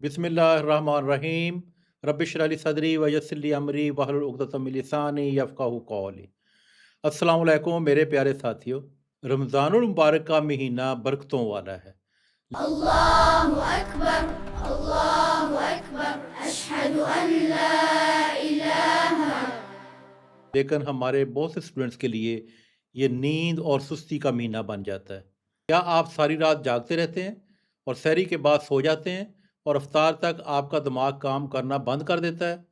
बिस्मिल्लाहिर्रहमानिर्रहीम। रब्बिश रह ली सदरी व यस्सिर ली अमरी वहलुल उक़दतम मिन लिसानी यफ़क़हू क़ौली। अस्सलामु अलैकुम मेरे प्यारे साथियों। रमज़ानुल मुबारक का महीना बरकतों वाला है। अल्लाहु अकबर, अल्लाहु अकबर, अशहदु अन ला इलाहा। लेकिन हमारे बहुत से स्टूडेंट्स के लिए ये नींद और सुस्ती का महीना बन जाता है। क्या आप सारी रात जागते रहते हैं और सहरी के बाद सो जाते हैं और इफ्तार तक आपका दिमाग काम करना बंद कर देता है?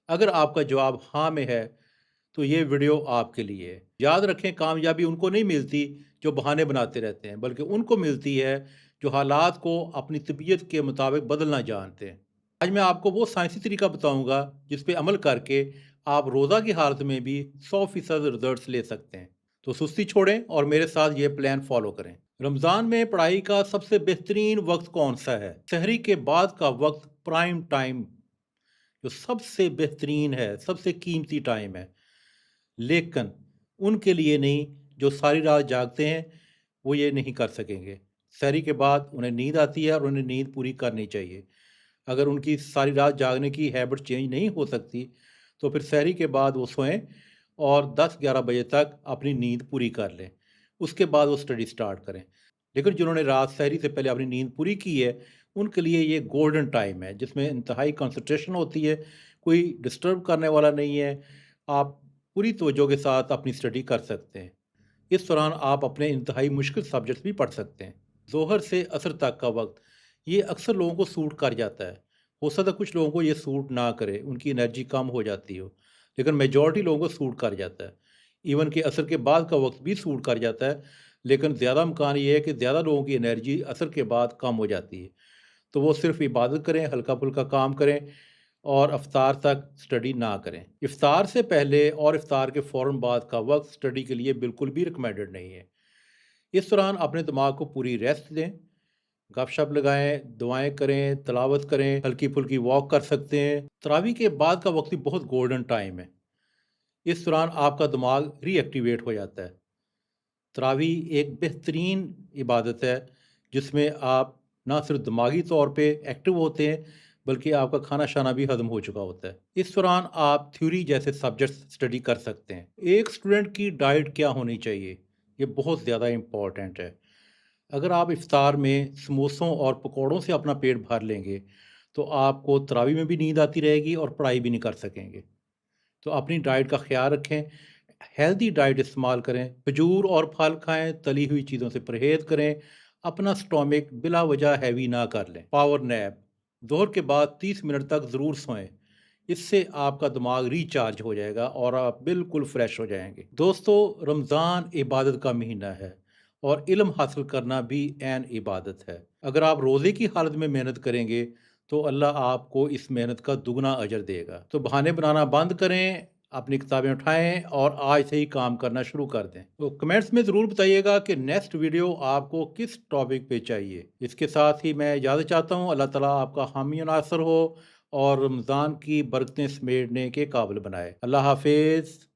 अगर आपका जवाब हाँ में है तो ये वीडियो आपके लिए है। याद रखें, कामयाबी उनको नहीं मिलती जो बहाने बनाते रहते हैं, बल्कि उनको मिलती है जो हालात को अपनी तबीयत के मुताबिक बदलना जानते हैं। आज मैं आपको वो साइंसी तरीका बताऊंगा जिस पे अमल करके आप रोज़ा की हालत में भी 100% रिजल्ट्स ले सकते हैं। तो सुस्ती छोड़ें और मेरे साथ ये प्लान फॉलो करें। रमज़ान में पढ़ाई का सबसे बेहतरीन वक्त कौन सा है? सहरी के बाद का वक्त प्राइम टाइम जो सबसे बेहतरीन है, सबसे कीमती टाइम है। लेकिन उनके लिए नहीं जो सारी रात जागते हैं, वो ये नहीं कर सकेंगे। सहरी के बाद उन्हें नींद आती है और उन्हें नींद पूरी करनी चाहिए। अगर उनकी सारी रात जागने की हैबिट चेंज नहीं हो सकती तो फिर सहरी के बाद वो सोएं और 10-11 बजे तक अपनी नींद पूरी कर लें। उसके बाद वो स्टडी स्टार्ट करें। लेकिन जिन्होंने रात सहरी से पहले अपनी नींद पूरी की है, उनके लिए ये गोल्डन टाइम है जिसमें इंतहाई कंसंट्रेशन होती है, कोई डिस्टर्ब करने वाला नहीं है। आप पूरी तवज्जो के साथ अपनी स्टडी कर सकते हैं। इस दौरान आप अपने इंतहाई मुश्किल सब्जेक्ट्स भी पढ़ सकते हैं। ज़ोहर से असर तक का वक्त ये अक्सर लोगों को सूट कर जाता है। हो सकता है कुछ लोगों को ये सूट ना करे, उनकी एनर्जी कम हो जाती हो, लेकिन मेजॉरिटी लोगों को सूट कर जाता है। इवन कि असर के बाद का वक्त भी सूट कर जाता है, लेकिन ज़्यादा इम्कान ये है कि ज़्यादा लोगों की एनर्जी असर के बाद कम हो जाती है। तो वो सिर्फ इबादत करें, हल्का फुल्का काम करें और इफ्तार तक स्टडी ना करें। इफ्तार से पहले और इफ्तार के फ़ौरन बाद का वक्त स्टडी के लिए बिल्कुल भी रिकमेंडेड नहीं है। इस दौरान अपने दिमाग को पूरी रेस्ट दें, गपशप लगाएं, दुआएं करें, तलावत करें, हल्की फुल्की वॉक कर सकते हैं। तरावी के बाद का वक्त भी बहुत गोल्डन टाइम है। इस दौरान आपका दिमाग रीएक्टिवेट हो जाता है। तरावी एक बेहतरीन इबादत है जिसमें आप ना सिर्फ दिमागी तौर पे एक्टिव होते हैं, बल्कि आपका खाना शाना भी हजम हो चुका होता है। इस दौरान आप थ्योरी जैसे सब्जेक्ट्स स्टडी कर सकते हैं। एक स्टूडेंट की डाइट क्या होनी चाहिए, ये बहुत ज़्यादा इम्पॉर्टेंट है। अगर आप इफ्तार में समोसों और पकौड़ों से अपना पेट भर लेंगे तो आपको तरावी में भी नींद आती रहेगी और पढ़ाई भी नहीं कर सकेंगे। तो अपनी डाइट का ख्याल रखें, हेल्दी डाइट इस्तेमाल करें, खजूर और फल खाएं, तली हुई चीज़ों से परहेज़ करें, अपना स्टोमिक बिला वजह हैवी ना कर लें। पावर नैप दोहर के बाद 30 मिनट तक ज़रूर सोएं। इससे आपका दिमाग रिचार्ज हो जाएगा और आप बिल्कुल फ्रेश हो जाएंगे। दोस्तों, रमज़ान इबादत का महीना है और इल्म हासिल करना भी ऐन इबादत है। अगर आप रोज़े की हालत में मेहनत करेंगे तो अल्लाह आपको इस मेहनत का दुगना अजर देगा। तो बहाने बनाना बंद करें, अपनी किताबें उठाएं और आज से ही काम करना शुरू कर दें। तो कमेंट्स में ज़रूर बताइएगा कि नेक्स्ट वीडियो आपको किस टॉपिक पे चाहिए। इसके साथ ही मैं इजाज़त चाहता हूँ। अल्लाह ताला आपका हामी और नासर हो और रमज़ान की बरकतें समेटने के काबिल बनाए। अल्लाह हाफिज़।